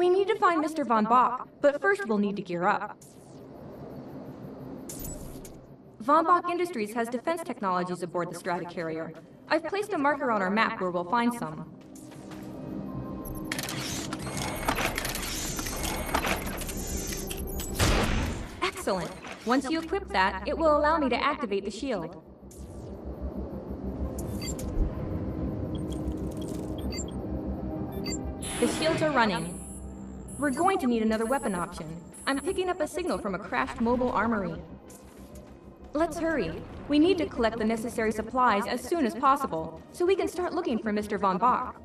We need to find Mr. Von Bach, but first we'll need to gear up. Von Bach Industries has defense technologies aboard the Stratocarrier. I've placed a marker on our map where we'll find some. Excellent. Once you equip that, it will allow me to activate the shield. The shields are running. We're going to need another weapon option. I'm picking up a signal from a crashed mobile armory. Let's hurry. We need to collect the necessary supplies as soon as possible, so we can start looking for Mr. Von Bach.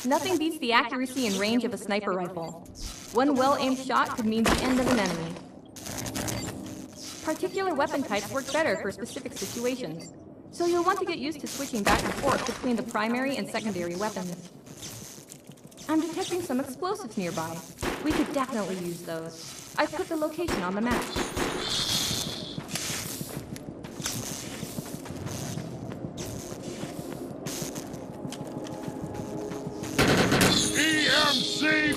Nothing beats the accuracy and range of a sniper rifle. One well-aimed shot could mean the end of an enemy. Particular weapon types work better for specific situations, so you'll want to get used to switching back and forth between the primary and secondary weapons. I'm detecting some explosives nearby. We could definitely use those. I've put the location on the map. EMC!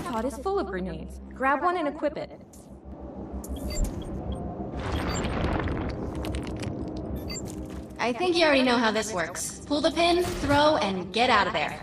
pod is full of grenades. Grab one and equip it. I think you already know how this works. Pull the pin, throw, and get out of there.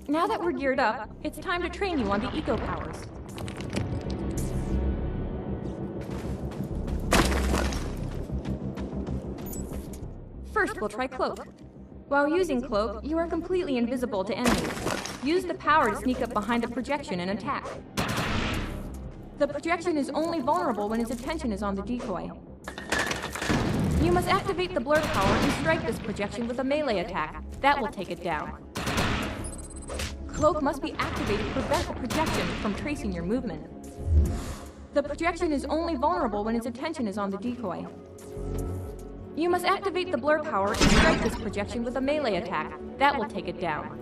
Now that we're geared up, it's time to train you on the eco powers. First, we'll try Cloak. While using Cloak, you are completely invisible to enemies. Use the power to sneak up behind the projection and attack. The projection is only vulnerable when its attention is on the decoy. You must activate the blur power and strike this projection with a melee attack. That will take it down. Cloak must be activated to prevent the projection from tracing your movement. The projection is only vulnerable when its attention is on the decoy. You must activate the blur power and strike this projection with a melee attack. That will take it down.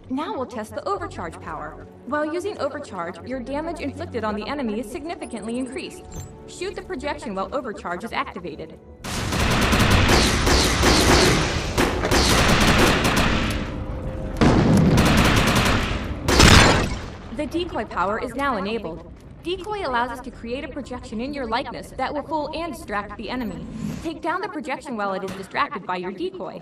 Now we'll test the overcharge power. While using overcharge, your damage inflicted on the enemy is significantly increased. Shoot the projection while overcharge is activated. The decoy power is now enabled. Decoy allows us to create a projection in your likeness that will fool and distract the enemy. Take down the projection while it is distracted by your decoy.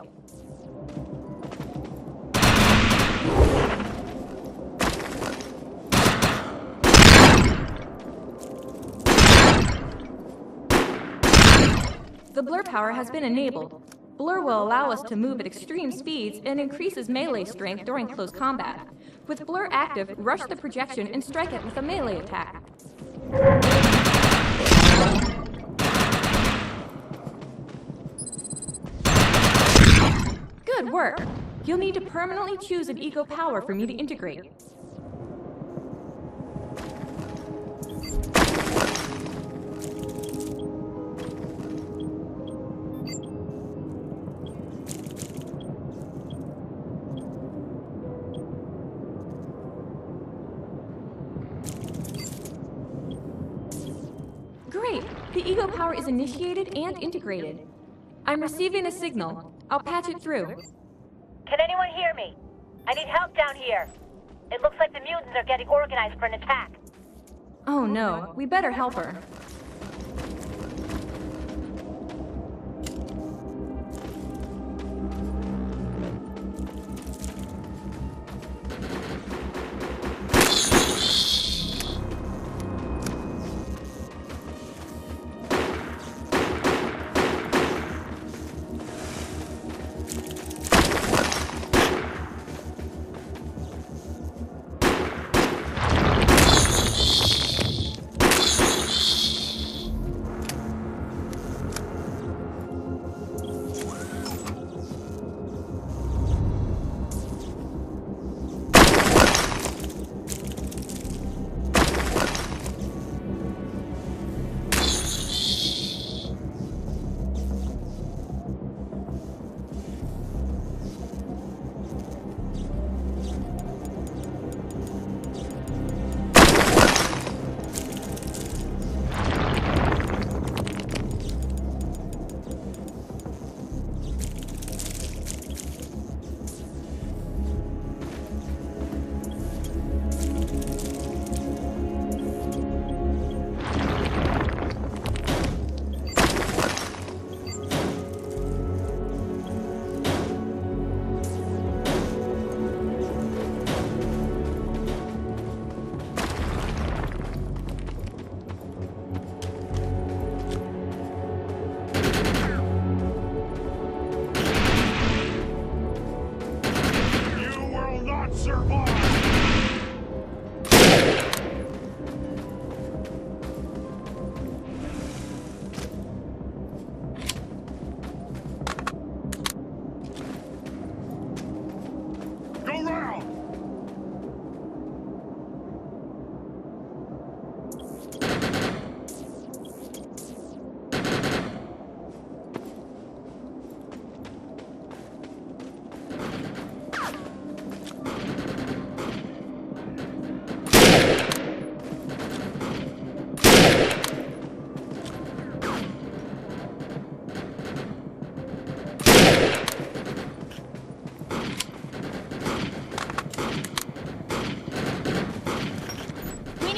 The blur power has been enabled. Blur will allow us to move at extreme speeds and increases melee strength during close combat. With Blur active, rush the projection and strike it with a melee attack. Good work! You'll need to permanently choose an eco power for me to integrate. Great! The ego power is initiated and integrated. I'm receiving a signal. I'll patch it through. Can anyone hear me? I need help down here. It looks like the mutants are getting organized for an attack. Oh no, we better help her.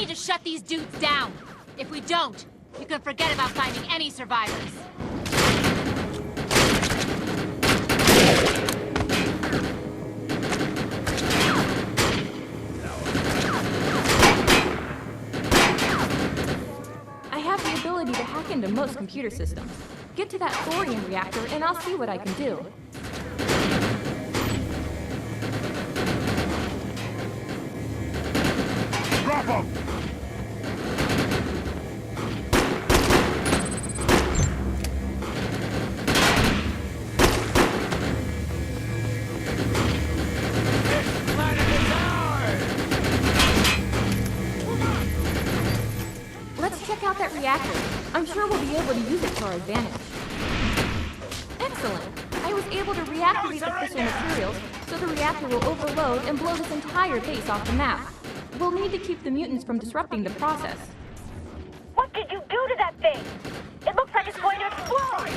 need to shut these dudes down. If we don't, you can forget about finding any survivors. I have the ability to hack into most computer systems. Get to that thorium reactor and I'll see what I can do. Drop him! Let's check out that reactor. I'm sure we'll be able to use it to our advantage. Excellent! I was able to reactivate the fissile materials, so the reactor will overload and blow this entire base off the map. We'll need to keep the mutants from disrupting the process. What did you do to that thing? It looks like it's going to explode!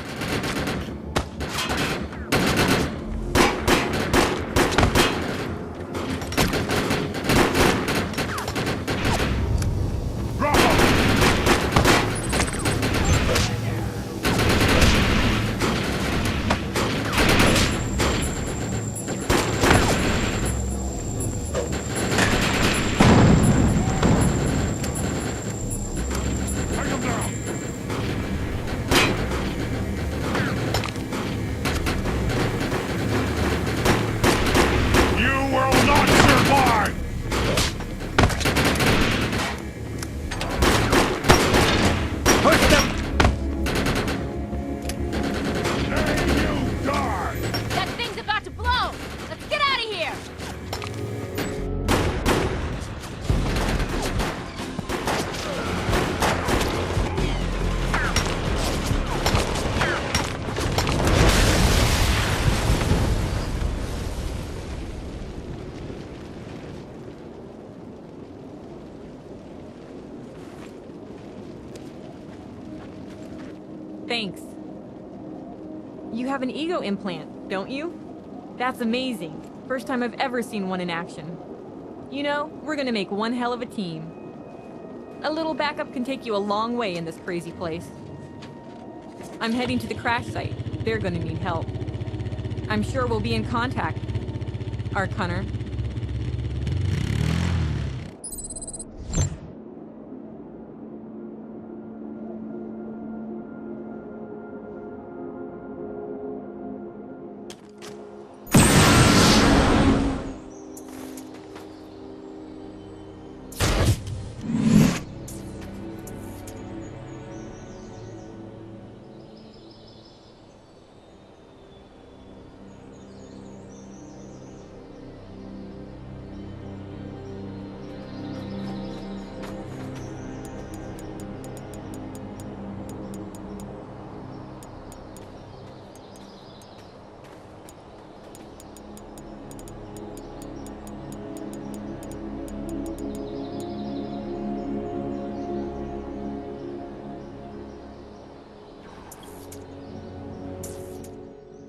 Drop him! Take him down! You will not survive! Push them! Hey, you die! That thing's about to blow! Let's get out of here! Thanks. You have an ego implant, don't you? That's amazing. First time I've ever seen one in action. You know, we're gonna make one hell of a team. A little backup can take you a long way in this crazy place. I'm heading to the crash site. They're gonna need help. I'm sure we'll be in contact, Arcunner.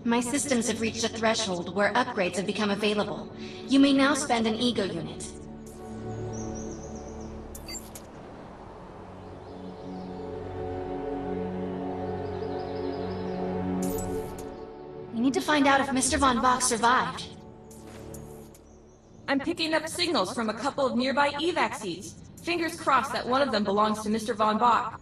My systems have reached a threshold where upgrades have become available. You may now spend an ego unit. We need to find out if Mr. Von Bach survived. I'm picking up signals from a couple of nearby evac seats. Fingers crossed that one of them belongs to Mr. Von Bach.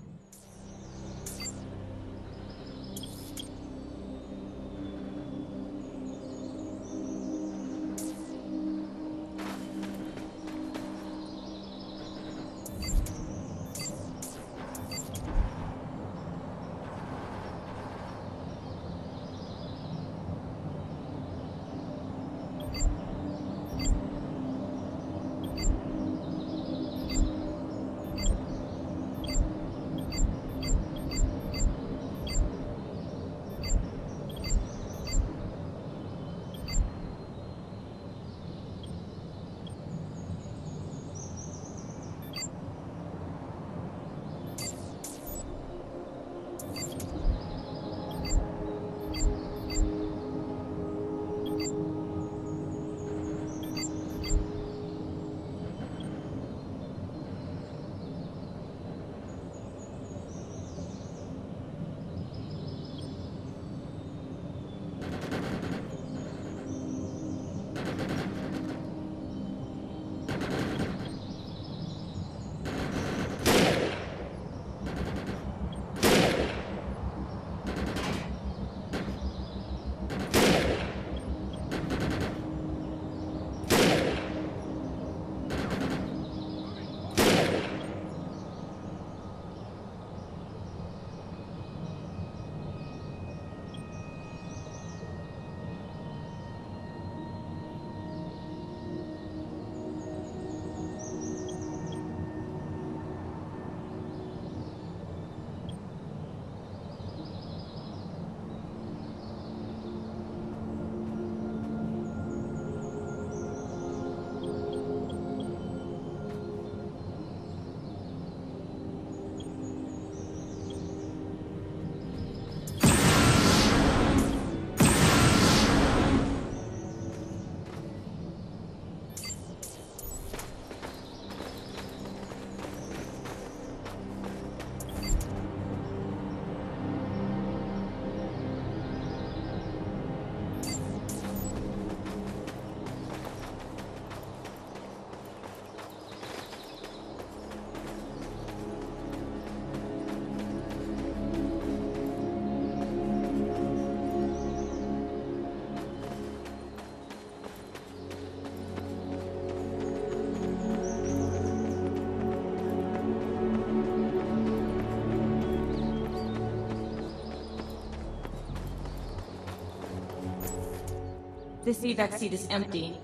This evac seat is empty.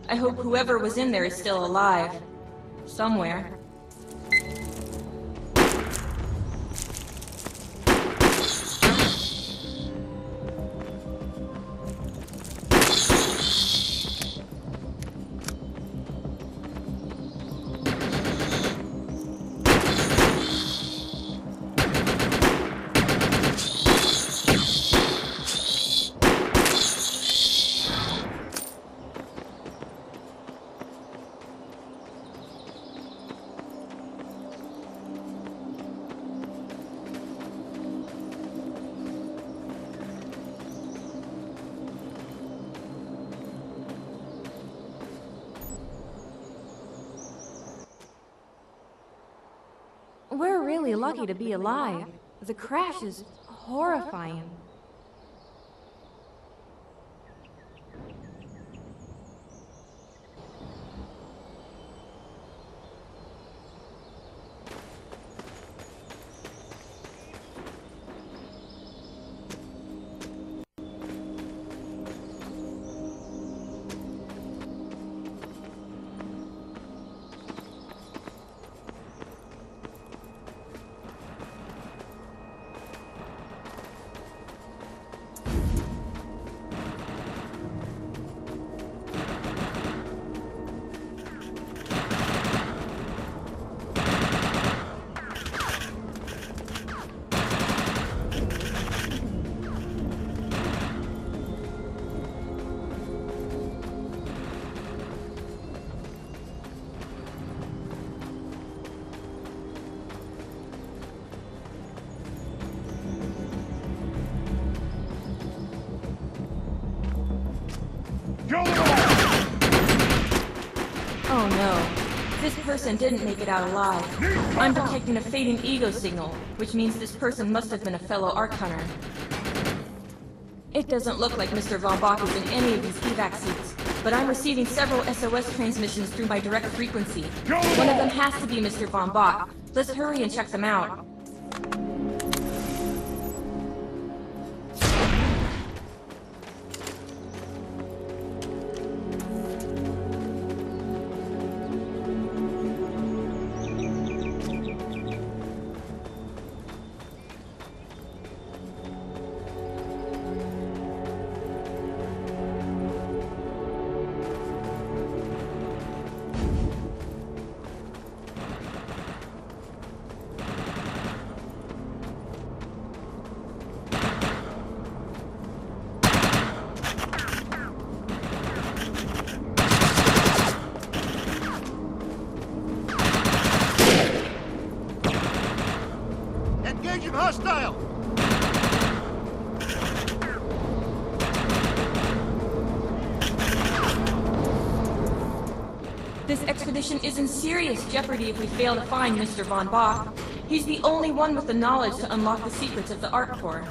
I hope whoever was in there is still alive. Somewhere. We're really lucky to be alive. The crash is horrifying. Kill them all! Oh no. This person didn't make it out alive. I'm detecting a fading ego signal, which means this person must have been a fellow Arc Hunter. It doesn't look like Mr. Von Bach is in any of these evac seats, but I'm receiving several SOS transmissions through my direct frequency. One of them has to be Mr. Von Bach. Let's hurry and check them out. Engaging hostile! This expedition is in serious jeopardy if we fail to find Mr. Von Bach. He's the only one with the knowledge to unlock the secrets of the Arc Corps.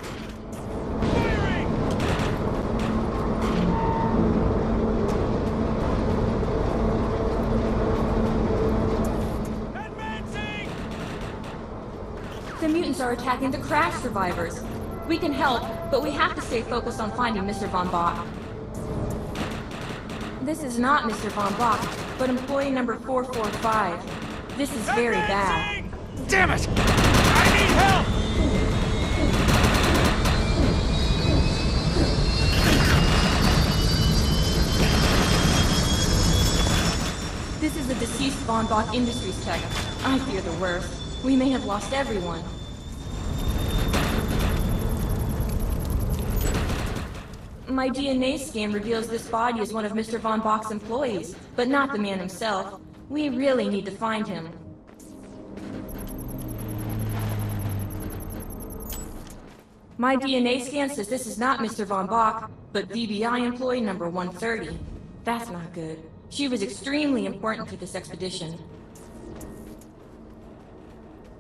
The mutants are attacking the crash survivors. We can help, but we have to stay focused on finding Mr. Von Bach. This is not Mr. Von Bach, but employee number 445. This is very bad. Damn it! I need help! This is a deceased Von Bach Industries tech. I fear the worst. We may have lost everyone. My DNA scan reveals this body is one of Mr. Von Bach's employees, but not the man himself. We really need to find him. My DNA scan says this is not Mr. Von Bach, but VBI employee number 130. That's not good. She was extremely important to this expedition.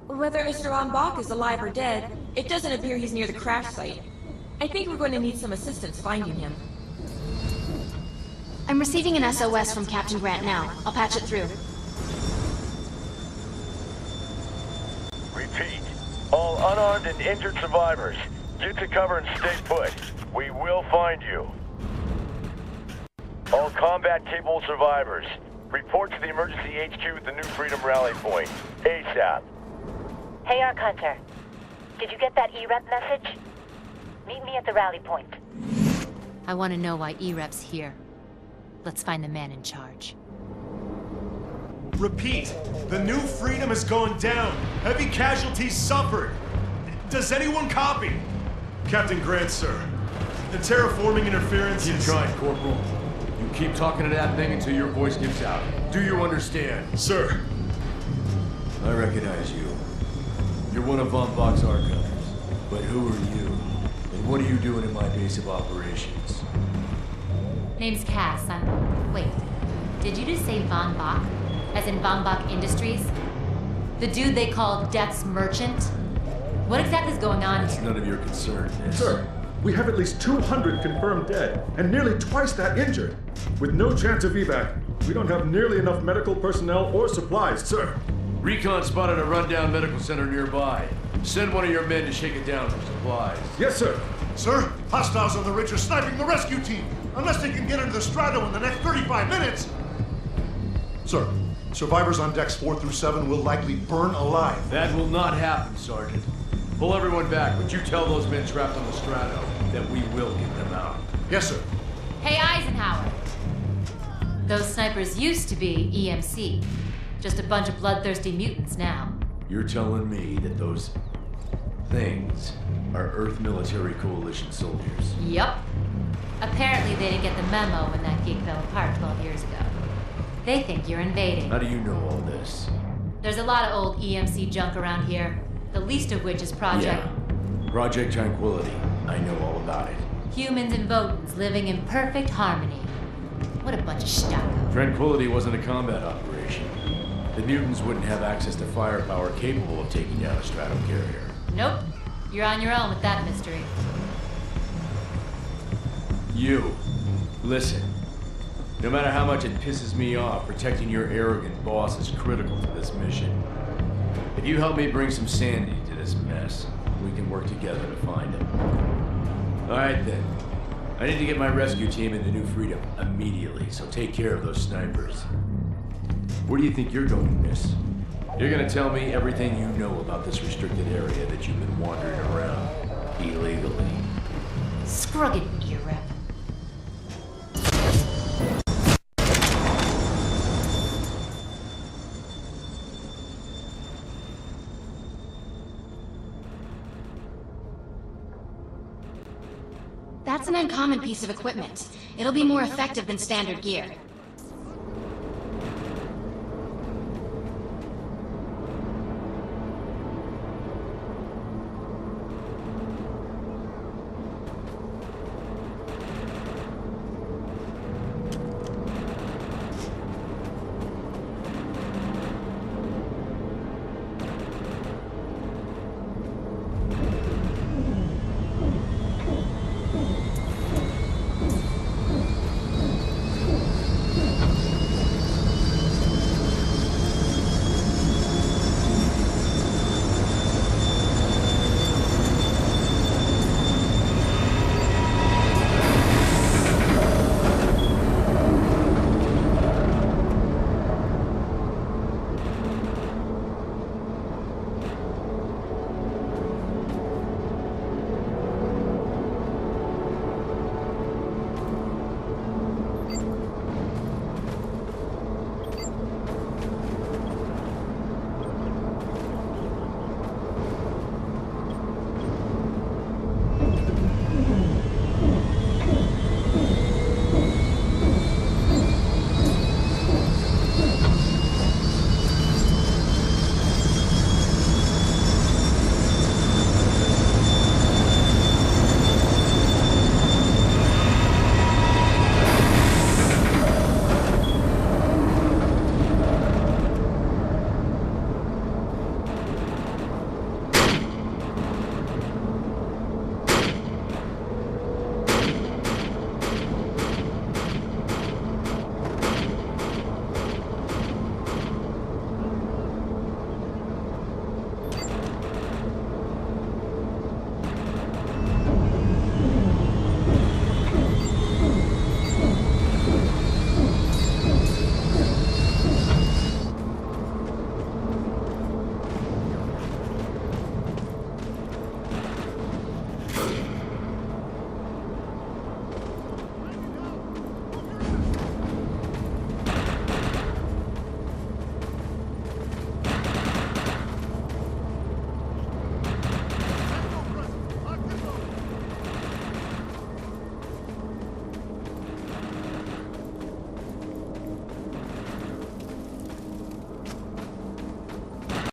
Whether Mr. Von Bach is alive or dead, it doesn't appear he's near the crash site. I think we're going to need some assistance finding him. I'm receiving an SOS from Captain Grant now. I'll patch it through. Repeat. All unarmed and injured survivors, get to cover and stay put. We will find you. All combat-capable survivors, report to the emergency HQ at the New Freedom Rally Point. ASAP. Hey, Arc Hunter. Did you get that E-Rep message? Meet me at the rally point. I want to know why E-Rep's here. Let's find the man in charge. Repeat, the New Freedom is going down. Heavy casualties suffered. Does anyone copy? Captain Grant, sir. The terraforming interference Keep is... trying, Corporal. You keep talking to that thing until your voice gives out. Do you understand? Sir. I recognize you. You're one of Von Bach's archives. But who are you? And what are you doing in my base of operations? Name's Cass. Wait. Did you just say Von Bach? As in Von Bach Industries? The dude they call Death's Merchant? What exactly is going on It's here? none of your concern, miss. Sir, we have at least 200 confirmed dead, and nearly twice that injured. With no chance of evac, we don't have nearly enough medical personnel or supplies, sir. Recon spotted a rundown medical center nearby. Send one of your men to shake it down for supplies. Yes, sir. Sir, hostiles on the ridge are sniping the rescue team. Unless they can get into the Strato in the next 35 minutes. Sir, survivors on decks 4 through 7 will likely burn alive. That will not happen, Sergeant. Pull everyone back, but you tell those men trapped on the Strato that we will get them out. Yes, sir. Hey, Eisenhower! Those snipers used to be EMC. Just a bunch of bloodthirsty mutants now. You're telling me that those things are Earth Military Coalition soldiers? Yup. Apparently they didn't get the memo when that gig fell apart 12 years ago. They think you're invading. How do you know all this? There's a lot of old EMC junk around here, the least of which is Project... Yeah. Project Tranquility. I know all about it. Humans and Votans living in perfect harmony. What a bunch of stucco. Tranquility wasn't a combat operation. The mutants wouldn't have access to firepower capable of taking down a stratocarrier. Nope. You're on your own with that mystery. You, listen. No matter how much it pisses me off, protecting your arrogant boss is critical to this mission. If you help me bring some sanity to this mess, we can work together to find him. All right then. I need to get my rescue team into New Freedom immediately, so take care of those snipers. Where do you think you're going, miss? You're gonna tell me everything you know about this restricted area that you've been wandering around illegally. Scrugged E-Rep. That's an uncommon piece of equipment. It'll be more effective than standard gear.